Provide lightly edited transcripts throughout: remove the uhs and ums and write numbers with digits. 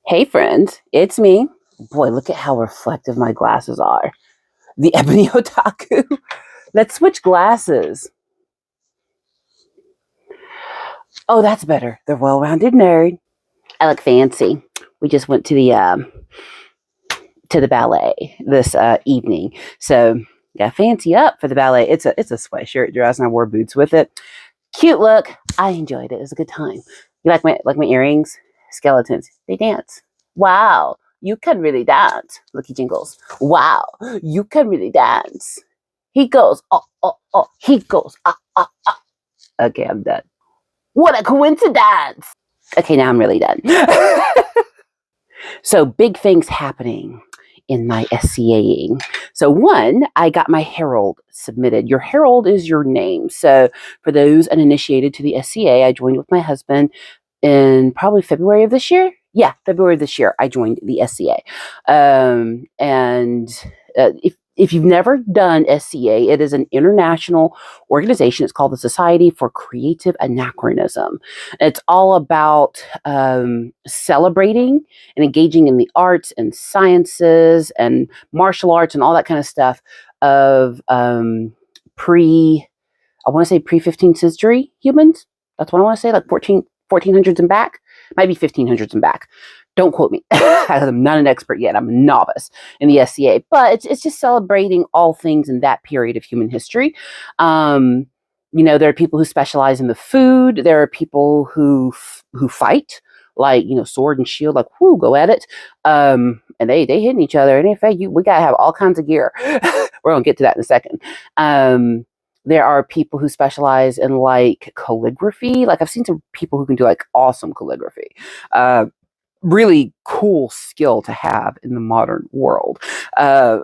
Hey friends, it's me. Boy, look at how reflective my glasses are. The Ebony Otaku. Let's switch glasses. Oh, that's better. The well-rounded nerd. I look fancy. We just went to the ballet this evening, so got fancy up for the ballet. It's a sweatshirt dress, and I wore boots with it. Cute look. I enjoyed it. It was a good time. You like my earrings? Skeletons. They dance. Wow, you can really dance. Looky Jingles. Wow, you can really dance. He goes, oh, oh, oh. He goes, ah, ah, ah. Okay, I'm done. What a coincidence. Okay, now I'm really done. So big things happening in my SCAing. So one, I got my Herald submitted. Your Herald is your name. So for those uninitiated to the SCA, I joined with my husband in probably February of this year. Yeah, February of this year, I joined the SCA. And if you've never done SCA, it is an international organization. It's called the Society for Creative Anachronism. It's all about celebrating and engaging in the arts and sciences and martial arts and all that kind of stuff of I want to say pre-15th century humans. That's what I want to say, like 1400s and back. Might be 1500s and back. Don't quote me. I'm not an expert yet. I'm a novice in the SCA, but it's just celebrating all things in that period of human history. There are people who specialize in the food. There are people who fight, like, sword and shield, like, whoo, go at it. And they hitting each other. And in fact, we got to have all kinds of gear. We're going to get to that in a second. There are people who specialize in like calligraphy. Like I've seen some people who can do like awesome calligraphy. Really cool skill to have in the modern world.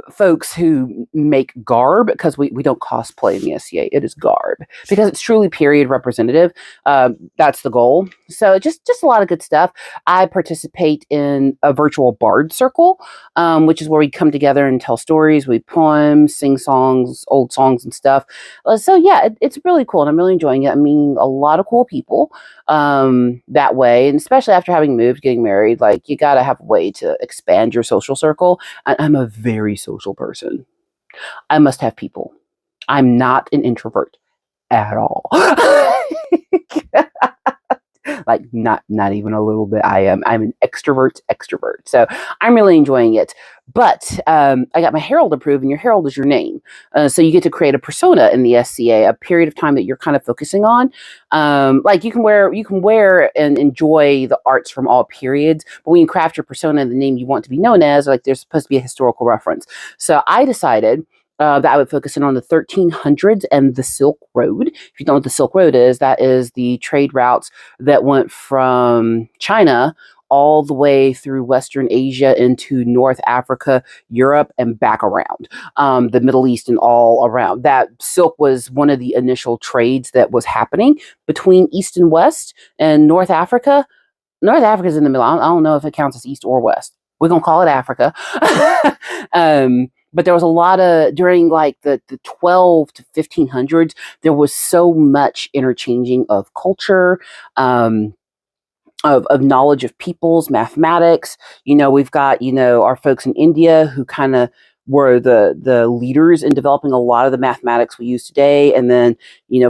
Folks who make garb, because we don't cosplay in the SCA, it is garb because it's truly period representative. That's the goal. So just a lot of good stuff. I participate in a virtual bard circle, which is where we come together and tell stories, read poems, sing songs, old songs and stuff. So yeah, it's really cool and I'm really enjoying it. I'm meeting a lot of cool people that way, and especially after having moved, getting married, like you got to have a way to expand your social circle. I'm a very social person. I must have people. I'm not an introvert at all. Like not even a little bit. I'm an extrovert. So I'm really enjoying it. But I got my Herald approved, and your Herald is your name. So you get to create a persona in the SCA, a period of time that you're kind of focusing on. Like you can wear and enjoy the arts from all periods, but when you craft your persona, the name you want to be known as, like there's supposed to be a historical reference. So I decided that I would focus in on the 1300s and the Silk Road. If you don't know what the Silk Road is, that is the trade routes that went from China all the way through Western Asia into North Africa, Europe, and back around the Middle East and all around. That silk was one of the initial trades that was happening between East and West and North Africa. North Africa's in the middle. I don't know if it counts as East or West. We're going to call it Africa. But there was a lot of, during like the 12 to 1500s, there was so much interchanging of culture, of knowledge of peoples, mathematics. We've got, our folks in India who kind of were the leaders in developing a lot of the mathematics we use today. And then,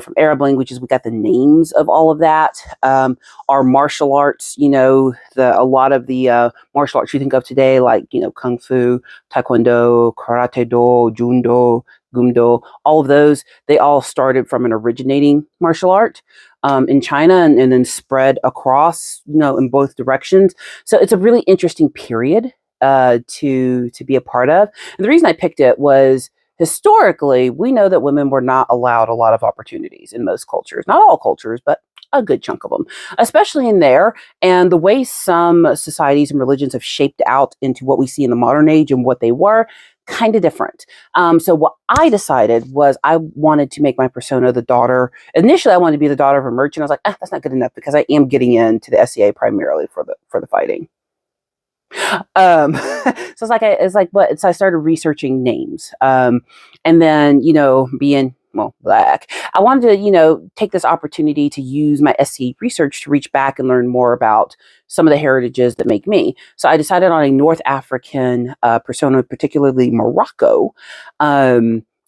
from Arab languages, we got the names of all of that. Our martial arts, a lot of the martial arts you think of today, like, Kung Fu, Taekwondo, Karate Do, Judo, Gumdo, all of those, they all started from an originating martial art in China and then spread across, in both directions. So it's a really interesting period to be a part of. And the reason I picked it was historically, we know that women were not allowed a lot of opportunities in most cultures, not all cultures, but a good chunk of them, especially in there. And the way some societies and religions have shaped out into what we see in the modern age and what they were, kind of different. So what I decided was I wanted to make my persona the daughter. Initially, I wanted to be the daughter of a merchant. I was like, that's not good enough because I am getting into the SCA primarily for the fighting. So I started researching names. And then, being black. I wanted to, take this opportunity to use my SCA research to reach back and learn more about some of the heritages that make me. So I decided on a North African persona, particularly Morocco.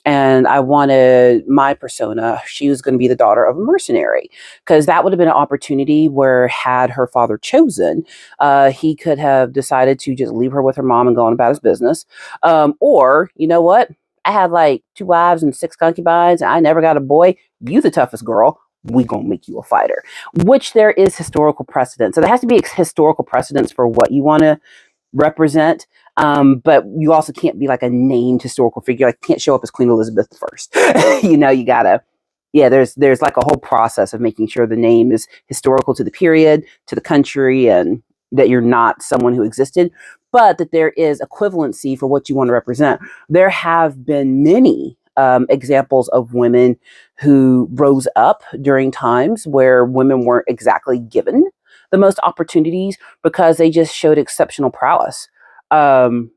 And I wanted my persona, she was going to be the daughter of a mercenary, because that would have been an opportunity where, had her father chosen, he could have decided to just leave her with her mom and go on about his business. Or, you know what? I had like 2 wives and 6 concubines, and I never got a boy. You the toughest girl. We gonna make you a fighter, which there is historical precedent. So there has to be historical precedence for what you want to represent. But you also can't be like a named historical figure. Like, can't show up as Queen Elizabeth I. You gotta, yeah, there's like a whole process of making sure the name is historical to the period, to the country, and that you're not someone who existed, but that there is equivalency for what you want to represent. There have been many examples of women who rose up during times where women weren't exactly given the most opportunities because they just showed exceptional prowess. So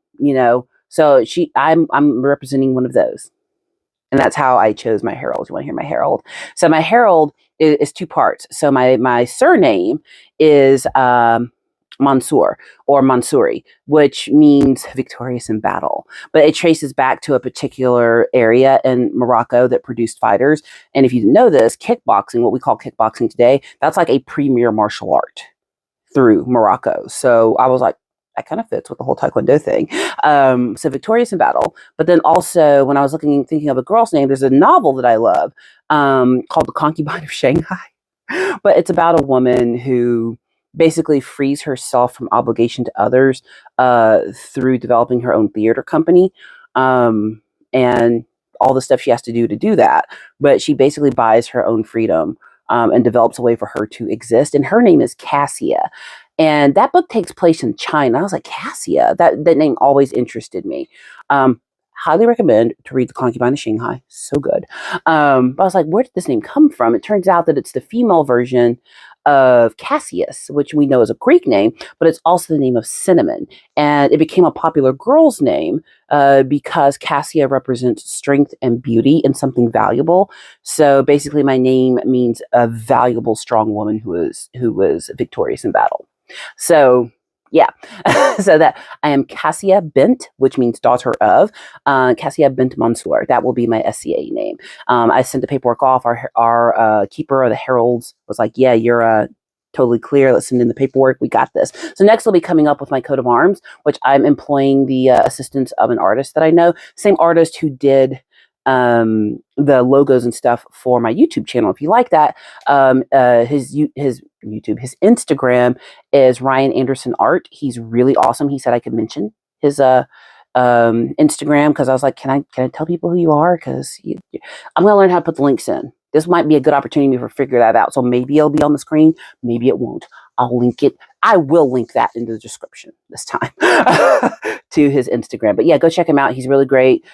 I'm representing one of those. And that's how I chose my herald. You want to hear my herald? So my herald is 2 parts. So my surname is Mansour or Mansouri, which means victorious in battle. But it traces back to a particular area in Morocco that produced fighters. And if you didn't know this, kickboxing, what we call kickboxing today, that's like a premier martial art through Morocco. So I was like, that kind of fits with the whole Taekwondo thing. So victorious in battle. But then also, when I was thinking of a girl's name, there's a novel that I love called The Concubine of Shanghai. But it's about a woman who basically frees herself from obligation to others through developing her own theater company. And all the stuff she has to do that. But she basically buys her own freedom and develops a way for her to exist. And her name is Cassia. And that book takes place in China. I was like, Cassia, that name always interested me. Highly recommend to read The Concubine of Shanghai. So good. But I was like, where did this name come from? It turns out that it's the female version of Cassius, which we know is a Greek name, but it's also the name of cinnamon. And it became a popular girl's name because Cassia represents strength and beauty and something valuable. So basically, my name means a valuable, strong woman who was victorious in battle. So yeah, so that I am Cassia Bint, which means daughter of, Cassia Bint Mansour. That will be my SCA name. I sent the paperwork off. Our keeper of the heralds was like, yeah, you're totally clear. Let's send in the paperwork. We got this. So next I'll be coming up with my coat of arms, which I'm employing the assistance of an artist that I know. Same artist who did the logos and stuff for my YouTube channel. If you like that, his Instagram is Ryan Anderson Art. He's really awesome. He said I could mention his Instagram because I was like, can I tell people who you are? Because I'm gonna learn how to put the links in. This might be a good opportunity for figure that out. So maybe it'll be on the screen, maybe it won't. I'll link it. I will link that in the description this time to his Instagram. But yeah, go check him out. He's really great.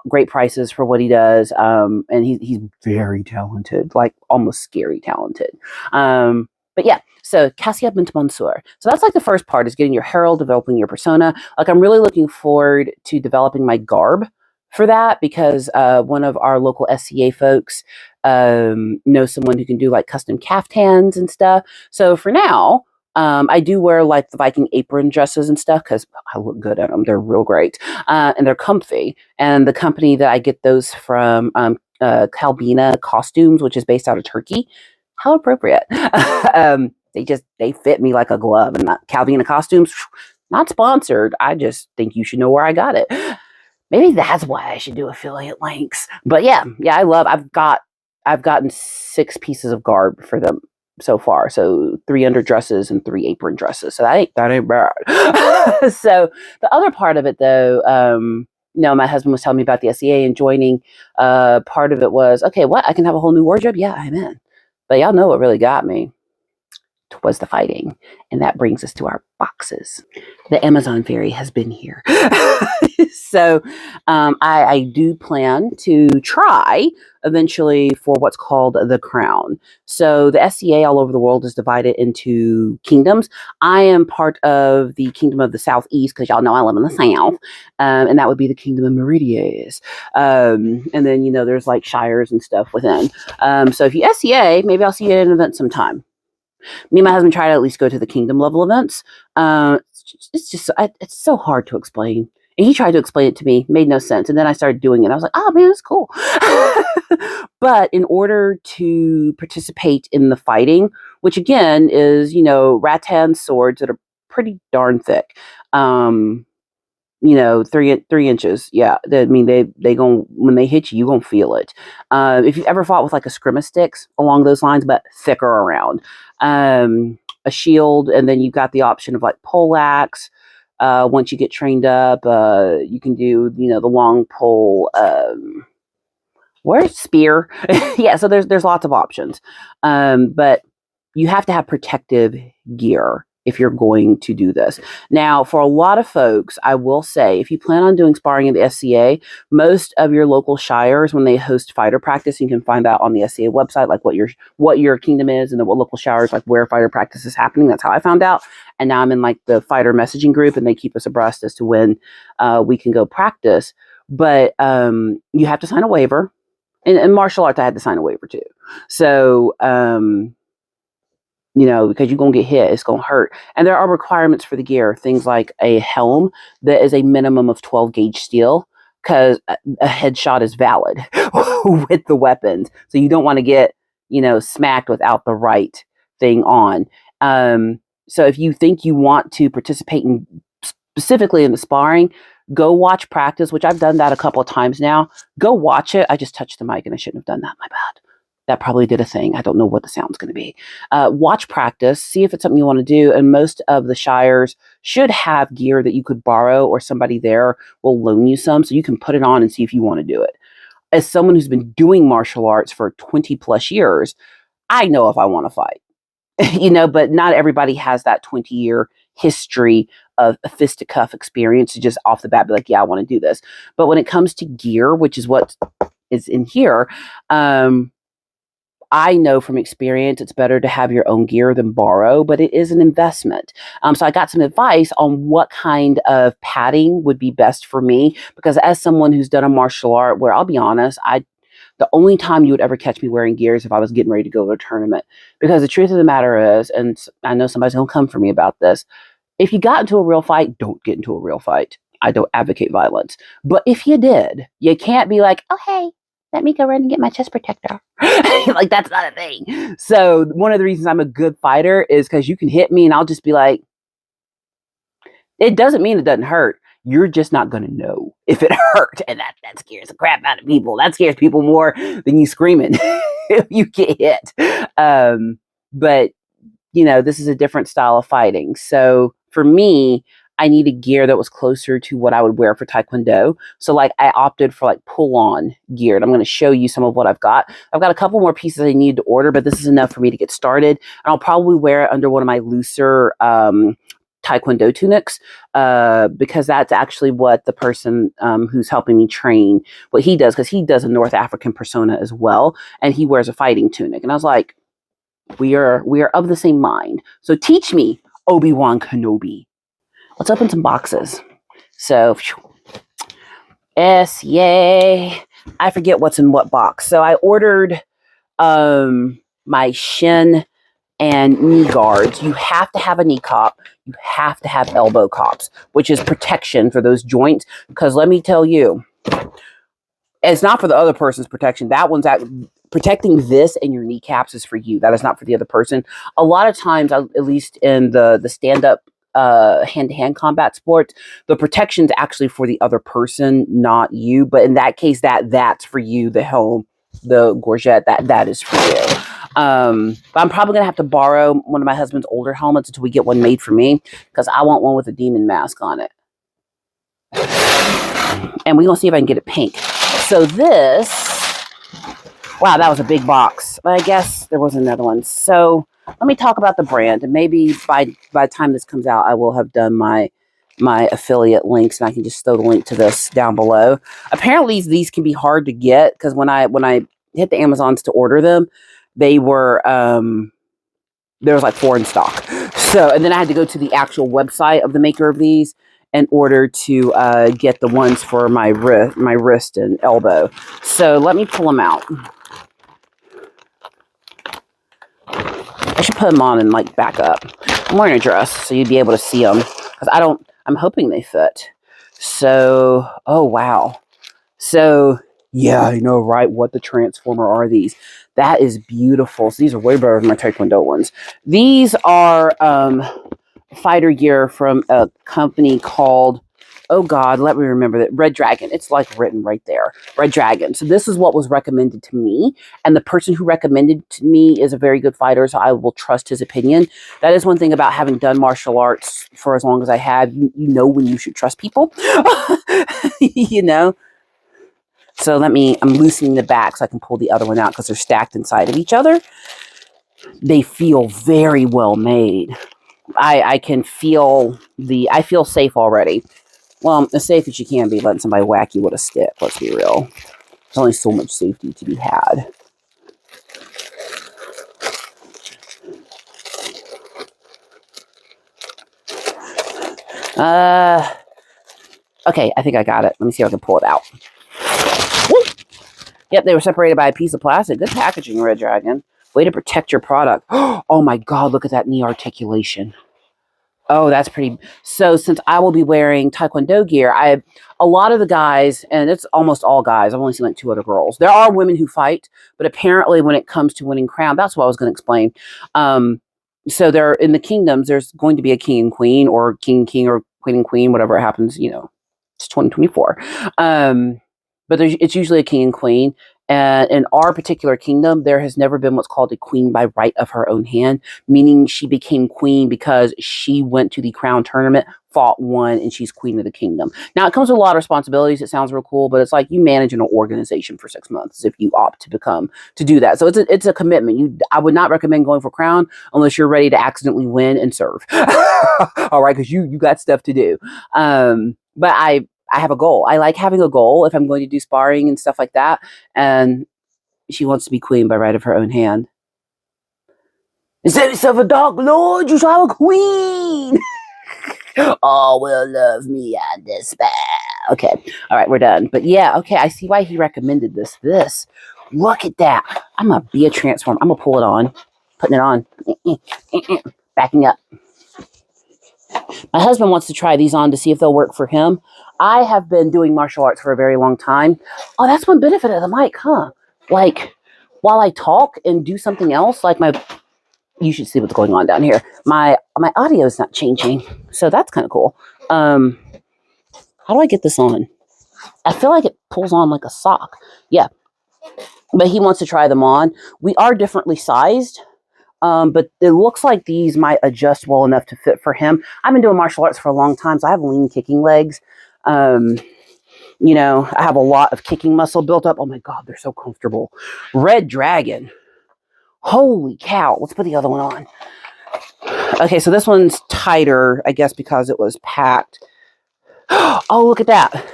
Great prices for what he does. And he's very talented, like almost scary talented. But yeah, so Cassia Bint Mansour. So that's like the first part, is getting your herald, developing your persona. Like, I'm really looking forward to developing my garb for that, because one of our local SCA folks knows someone who can do like custom caftans and stuff. So for now, I do wear like the Viking apron dresses and stuff because I look good at them. They're real great and they're comfy. And the company that I get those from, Kalbina Costumes, which is based out of Turkey. How appropriate. They fit me like a glove. And Kalbina Costumes, not sponsored. I just think you should know where I got it. Maybe that's why I should do affiliate links. But yeah, I've gotten 6 pieces of garb for them so far. So 3 underdresses and 3 apron dresses. So that ain't bad. So the other part of it though, my husband was telling me about the SCA and joining. Part of it was, okay, what? I can have a whole new wardrobe? Yeah, I'm in. But y'all know what really got me. was the fighting. And that brings us to our boxes. The Amazon fairy has been here. So I do plan to try eventually for what's called the crown. So the SCA all over the world is divided into kingdoms. I am part of the kingdom of the Southeast because y'all know I live in the South. And that would be the kingdom of Meridias. And then, you know, there's like shires and stuff within. So if you SCA, maybe I'll see you at an event sometime. Me and my husband try to at least go to the kingdom level events. It's so hard to explain. And he tried to explain it to me, made no sense. And then I started doing it. I was like, oh man, it's cool. But in order to participate in the fighting, which again is, you know, rattan swords that are pretty darn thick. You know, 3 inches. Yeah. I mean, they gon' when they hit you, you gonna feel it. If you've ever fought with like a scrimma sticks along those lines, but thicker around, a shield, and then you've got the option of like poleaxe. Once you get trained up, you can do, you know, the long pole, where's spear? Yeah. So there's lots of options. But you have to have protective gear if you're going to do this. Now, for a lot of folks, I will say, if you plan on doing sparring in the SCA, most of your local shires, when they host fighter practice, you can find that on the SCA website, like what your kingdom is, and then what local shires, like where fighter practice is happening. That's how I found out. And now I'm in like the fighter messaging group, and they keep us abreast as to when we can go practice. But you have to sign a waiver. In martial arts, I had to sign a waiver too. So, you know, because you're going to get hit, it's going to hurt. And there are requirements for the gear, things like a helm that is a minimum of 12 gauge steel, because a headshot is valid with the weapons. So you don't want to get, you know, smacked without the right thing on. So if you think you want to participate in specifically in the sparring, go watch practice, which I've done that a couple of times now. Go watch it. I just touched the mic and I shouldn't have done that. My bad. That probably did a thing. I don't know what the sound's going to be. Watch practice, see if it's something you want to do. And most of the shires should have gear that you could borrow, or somebody there will loan you some so you can put it on and see if you want to do it. As someone who's been doing martial arts for 20 plus years, I know if I want to fight, you know, but not everybody has that 20-year history of a fisticuff experience to just off the bat be like, yeah, I want to do this. But when it comes to gear, which is what is in here, I know from experience it's better to have your own gear than borrow, but it is an investment. So I got some advice on what kind of padding would be best for me, because as someone who's done a martial art where, I'll be honest, the only time you would ever catch me wearing gear is if I was getting ready to go to a tournament. Because the truth of the matter is, and I know somebody's going to come for me about this, if you got into a real fight, don't get into a real fight. I don't advocate violence. But if you did, you can't be like, oh, hey, let me go run and get my chest protector. Like, that's not a thing. So one of the reasons I'm a good fighter is because you can hit me and I'll just be like, it doesn't mean it doesn't hurt. You're just not going to know if it hurt. And that scares the crap out of people. That scares people more than you screaming if you get hit. But, you know, this is a different style of fighting. So for me, I needed gear that was closer to what I would wear for Taekwondo. So like I opted for like pull-on gear. And I'm going to show you some of what I've got. I've got a couple more pieces I need to order, but this is enough for me to get started. And I'll probably wear it under one of my looser Taekwondo tunics, because that's actually what the person who's helping me train, what he does, because he does a North African persona as well. And he wears a fighting tunic. And I was like, we are of the same mind. So teach me, Obi-Wan Kenobi. Let's open some boxes. So, yay. I forget what's in what box. So I ordered my shin and knee guards. You have to have a knee cop. You have to have elbow cops, which is protection for those joints. Because let me tell you, it's not for the other person's protection. That one's protecting this and your kneecaps is for you. That is not for the other person. A lot of times, at least in the stand-up hand-to-hand combat sports, the protection's actually for the other person, not you. But in that case, that's for you. The helm, the gorget, that is for you. But I'm probably gonna have to borrow one of my husband's older helmets until we get one made for me, because I want one with a demon mask on it. And we're gonna see if I can get it pink. So this, wow, that was a big box. But I guess there was another one. So let me talk about the brand, and maybe by the time this comes out, I will have done my affiliate links, and I can just throw the link to this down below. Apparently, these can be hard to get because when I hit the Amazons to order them, they were there was like 4 in stock. So, and then I had to go to the actual website of the maker of these in order to get the ones for my wrist and elbow. So let me pull them out. I should put them on and like back up. I'm wearing a dress, so you'd be able to see them because I'm hoping they fit. So, oh wow. So yeah, I know, right? What the transformer are these? That is beautiful. So these are way better than my Taekwondo ones. These are fighter gear from a company called, oh God, let me remember that, Red Dragon. It's like written right there, Red Dragon. So this is what was recommended to me, and the person who recommended to me is a very good fighter, so I will trust his opinion. That is one thing about having done martial arts for as long as I have. You know when you should trust people, you know. So I'm loosening the back so I can pull the other one out because they're stacked inside of each other. They feel very well made. I can feel I feel safe already. Well, as safe as you can be letting somebody whack you with a stick, let's be real. There's only so much safety to be had. Okay, I think I got it. Let me see if I can pull it out. Woo! Yep, they were separated by a piece of plastic. Good packaging, Red Dragon. Way to protect your product. Oh my God, look at that knee articulation. Oh, that's pretty. So since I will be wearing Taekwondo gear, a lot of the guys, and it's almost all guys. I've only seen like 2 other girls. There are women who fight, but apparently when it comes to winning crown, that's what I was going to explain. So there in the kingdoms, there's going to be a king and queen, or king or queen and queen, whatever it happens. You know, it's 2024. But it's usually a king and queen. And in our particular kingdom, there has never been what's called a queen by right of her own hand, meaning she became queen because she went to the crown tournament, fought, won, and she's queen of the kingdom. Now, it comes with a lot of responsibilities. It sounds real cool, but it's like you manage an organization for 6 months if you opt to do that. So it's a commitment. I would not recommend going for crown unless you're ready to accidentally win and serve. All right, because you got stuff to do. But I have a goal. I like having a goal if I'm going to do sparring and stuff like that. And she wants to be queen by right of her own hand. Instead of yourself a dark lord, you shall have a queen. All will love me and despair. Okay. All right, we're done. But yeah, okay, I see why he recommended this. Look at that. I'm going to be a transform. I'm going to pull it on. Putting it on. Backing up. My husband wants to try these on to see if they'll work for him. I have been doing martial arts for a very long time. Oh, that's one benefit of the mic, huh? Like, while I talk and do something else, like you should see what's going on down here. My audio is not changing, so that's kind of cool. How do I get this on? I feel like it pulls on like a sock. Yeah, but he wants to try them on. We are differently sized. But it looks like these might adjust well enough to fit for him. I've been doing martial arts for a long time, so I have lean kicking legs. You know, I have a lot of kicking muscle built up. Oh my God, they're so comfortable. Red Dragon. Holy cow. Let's put the other one on. Okay, so this one's tighter, I guess, because it was packed. Oh, look at that.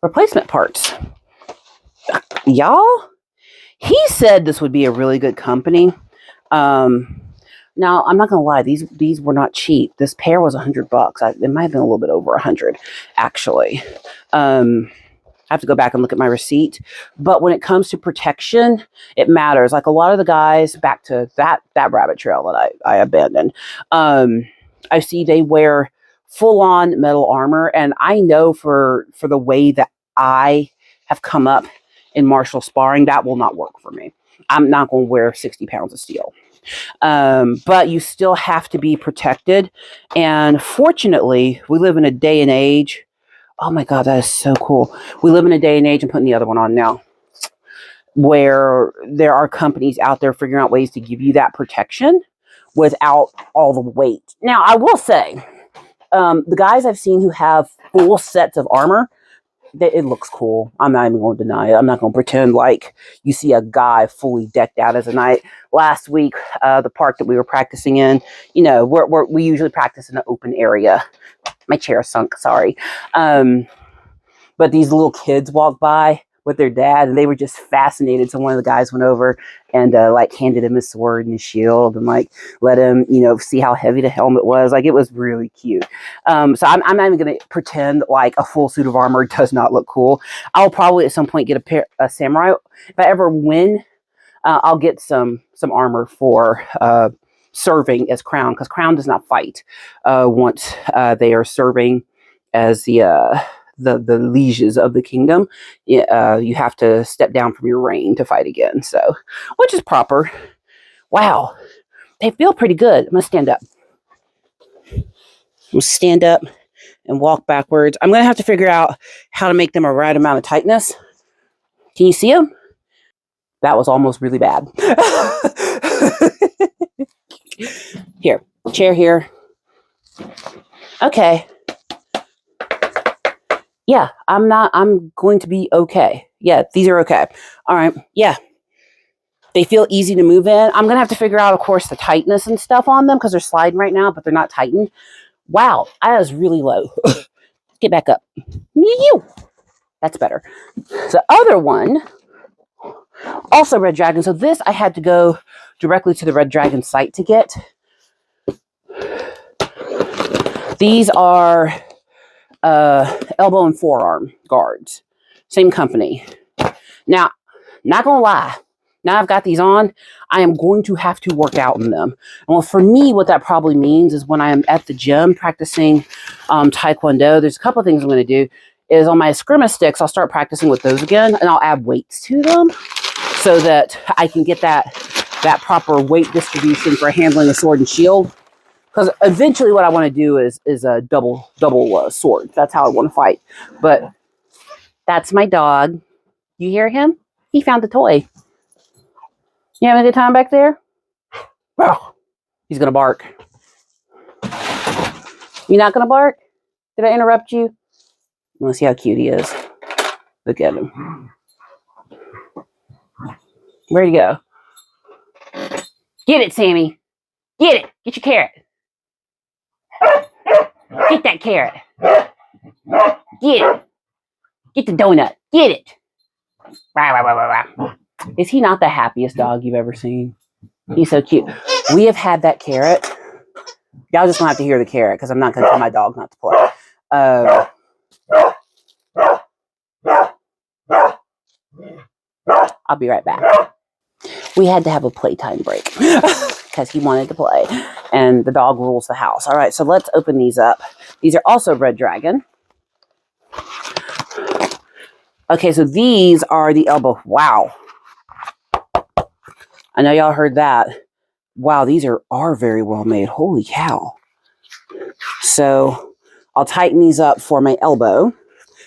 Replacement parts. Y'all, he said this would be a really good company. Now, I'm not going to lie. These were not cheap. This pair was $100. It might have been a little bit over 100, actually. I have to go back and look at my receipt. But when it comes to protection, it matters. Like a lot of the guys, back to that rabbit trail that I abandoned, I see they wear full-on metal armor. And I know for the way that I have come up in martial sparring, that will not work for me. I'm not going to wear 60 pounds of steel. But you still have to be protected. And fortunately, we live in a day and age. Oh my God, that is so cool. We live in a day and age, I'm putting the other one on now, where there are companies out there figuring out ways to give you that protection without all the weight. Now, I will say, the guys I've seen who have full sets of armor, it looks cool. I'm not even going to deny it. I'm not going to pretend like you see a guy fully decked out as a knight. Last week, the park that we were practicing in, you know, we usually practice in an open area. My chair sunk, sorry. But these little kids walked by with their dad, and they were just fascinated. So one of the guys went over and like handed him his sword and his shield, and like let him, you know, see how heavy the helmet was. Like, it was really cute. So I'm not even going to pretend like a full suit of armor does not look cool. I'll probably at some point get a samurai. If I ever win, I'll get some armor for serving as crown, because crown does not fight once they are serving as the lieges of the kingdom. You have to step down from your reign to fight again. So, which is proper. Wow, they feel pretty good. I'm gonna stand up. I'm gonna stand up and walk backwards. I'm gonna have to figure out how to make them a right amount of tightness. Can you see them? That was almost really bad. Here, chair here. Okay. Yeah, I'm going to be okay. Yeah, these are okay. All right. Yeah. They feel easy to move in. I'm going to have to figure out, of course, the tightness and stuff on them because they're sliding right now, but they're not tightened. Wow, I was really low. Get back up. You. That's better. The other one, also Red Dragon. So this I had to go directly to the Red Dragon site to get. These are elbow and forearm guards. Same company. Now, not going to lie. Now I've got these on, I am going to have to work out in them. Well, for me, what that probably means is when I am at the gym practicing Taekwondo, there's a couple of things I'm going to do. Is on my eskrima sticks, I'll start practicing with those again, and I'll add weights to them so that I can get that proper weight distribution for handling a sword and shield. Because eventually what I want to do is a double sword. That's how I want to fight. But that's my dog. You hear him? He found the toy. You having a good time back there? Oh, he's going to bark. You not going to bark? Did I interrupt you? Let's see how cute he is. Look at him. Where'd he go? Get it, Sammy. Get it. Get your carrot. Get that carrot. Get it. Get the donut. Get it. Rah, rah, rah, rah, rah. Is he not the happiest dog you've ever seen? He's so cute. We have had that carrot. Y'all just gonna have to hear the carrot because I'm not gonna tell my dog not to play. I'll be right back. We had to have a playtime break because he wanted to play, and the dog rules the house. All right, so let's open these up. These are also Red Dragon. Okay, so these are the elbow. Wow. I know y'all heard that. Wow, these are very well made. Holy cow. So I'll tighten these up for my elbow.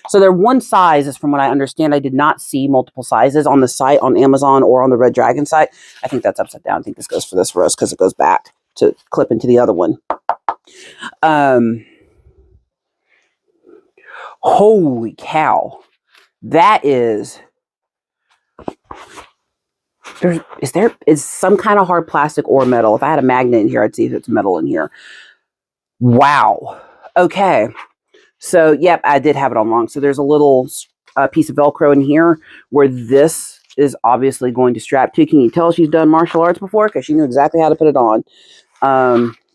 So they're one size, is from what I understand. I did not see multiple sizes on the site, on Amazon or on the Red Dragon site. I think that's upside down. I think this goes for this rose because it goes back to clip into the other one. Holy cow. That is... Is some kind of hard plastic or metal. If I had a magnet in here, I'd see if it's metal in here. Wow. Okay. So, yep, I did have it all wrong. So there's a little piece of Velcro in here where this is obviously going to strap to. Can you tell she's done martial arts before? Because she knew exactly how to put it on.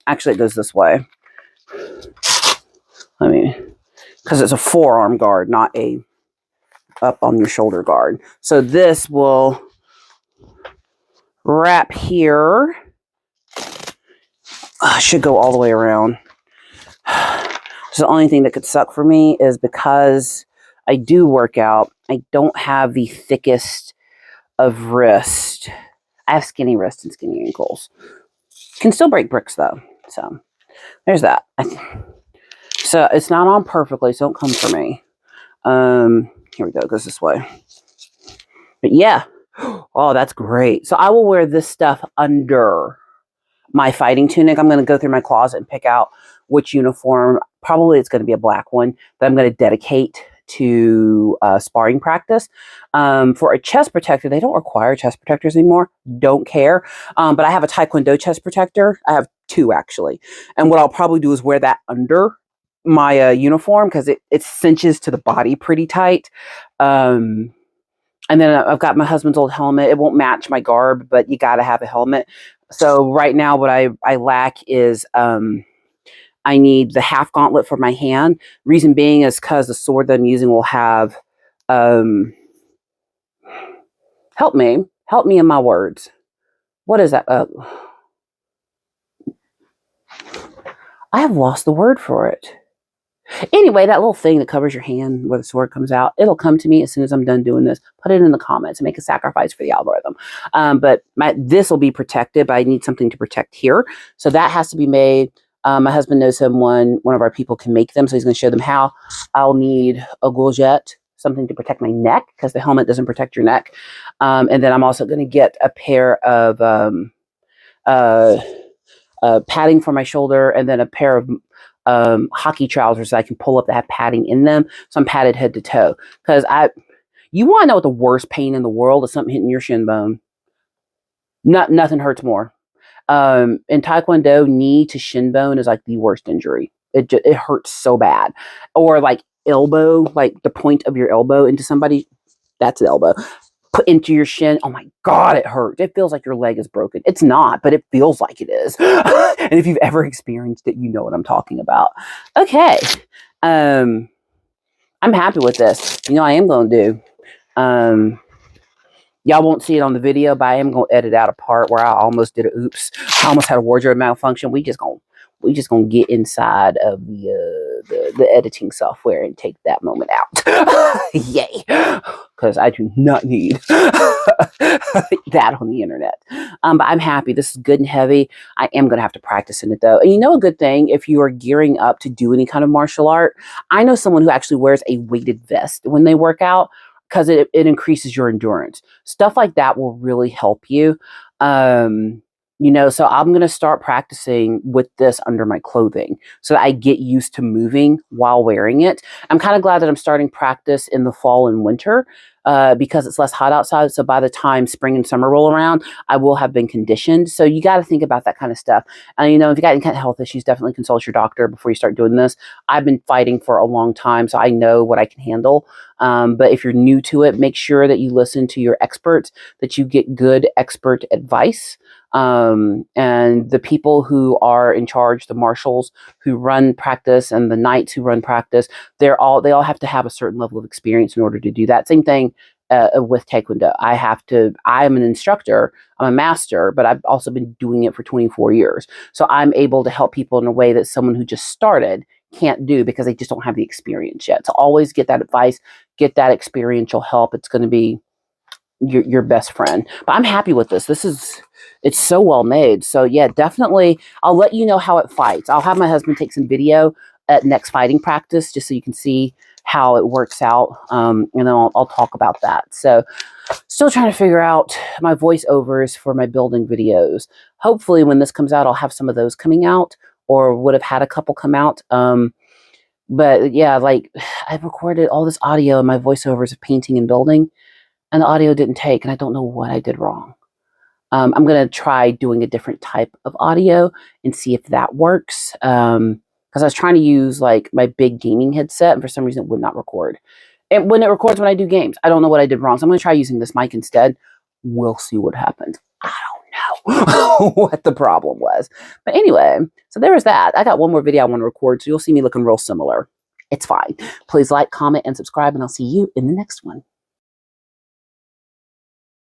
Actually, it goes this way. Because it's a forearm guard, not a up on your shoulder guard. So this will wrap here. Should go all the way around. So the only thing that could suck for me is because I do work out, I don't have the thickest of wrist. I have skinny wrists and skinny ankles. Can still break bricks though. So there's that. So it's not on perfectly, so don't come for me. Here we go. It goes this way. But yeah. Oh, that's great. So I will wear this stuff under my fighting tunic. I'm going to go through my closet and pick out which uniform. Probably it's going to be a black one that I'm going to dedicate to sparring practice. For a chest protector, they don't require chest protectors anymore. Don't care. But I have a Taekwondo chest protector. I have 2 actually. And what I'll probably do is wear that under my uniform because it cinches to the body pretty tight. And then I've got my husband's old helmet. It won't match my garb, but you got to have a helmet. So right now what I lack is I need the half gauntlet for my hand. Reason being is because the sword that I'm using will have, help me in my words. What is that? I have lost the word for it. Anyway, that little thing that covers your hand where the sword comes out, it'll come to me as soon as I'm done doing this. Put it in the comments and make a sacrifice for the algorithm. But this will be protected, but I need something to protect here. So that has to be made. My husband knows someone, one of our people can make them, so he's going to show them how. I'll need a gorget, something to protect my neck because the helmet doesn't protect your neck. And then I'm also going to get a pair of padding for my shoulder and then a pair of hockey trousers that I can pull up that have padding in them. So I'm padded head to toe. Because you want to know what the worst pain in the world is? Something hitting your shin bone. Nothing hurts more. In Taekwondo, knee to shin bone is like the worst injury. It hurts so bad. Or like elbow, like the point of your elbow into somebody. That's the elbow. Put into your shin. Oh my God, it hurts. It feels like your leg is broken. It's not, but it feels like it is. And if you've ever experienced it, you know what I'm talking about. Okay. I'm happy with this. You know, I am going to do. Y'all won't see it on the video, but I am going to edit out a part where I almost did a oops. I almost had a wardrobe malfunction. We just gonna get inside of the editing software and take that moment out. Yay. Because I do not need that on the internet. But I'm happy. This is good and heavy. I am going to have to practice in it though. And you know a good thing, if you are gearing up to do any kind of martial art, I know someone who actually wears a weighted vest when they work out because it increases your endurance. Stuff like that will really help you. You know, so I'm going to start practicing with this under my clothing so that I get used to moving while wearing it. I'm kind of glad that I'm starting practice in the fall and winter because it's less hot outside. So by the time spring and summer roll around, I will have been conditioned. So you got to think about that kind of stuff. And, you know, if you got any kind of health issues, definitely consult your doctor before you start doing this. I've been fighting for a long time, so I know what I can handle. But if you're new to it, make sure that you listen to your experts, that you get good expert advice. And the people who are in charge, the marshals who run practice and the knights who run practice, they all have to have a certain level of experience in order to do that. Same thing with Taekwondo. I am an instructor, I'm a master, but I've also been doing it for 24 years. So I'm able to help people in a way that someone who just started can't do because they just don't have the experience yet. So always get that advice, get that experiential help. It's going to be your best friend. But I'm happy with this. It's so well made. So yeah, definitely I'll let you know how it fights. I'll have my husband take some video at next fighting practice just so you can see how it works out. And then I'll talk about that. So still trying to figure out my voiceovers for my building videos. Hopefully when this comes out, I'll have some of those coming out or would have had a couple come out. But yeah, like I've recorded all this audio and my voiceovers of painting and building, and the audio didn't take, and I don't know what I did wrong. I'm going to try doing a different type of audio and see if that works. Because I was trying to use like my big gaming headset, and for some reason it would not record. And when it records when I do games, I don't know what I did wrong. So I'm going to try using this mic instead. We'll see what happens. I don't know what the problem was. But anyway, so there was that. I got one more video I want to record, so you'll see me looking real similar. It's fine. Please like, comment, and subscribe, and I'll see you in the next one.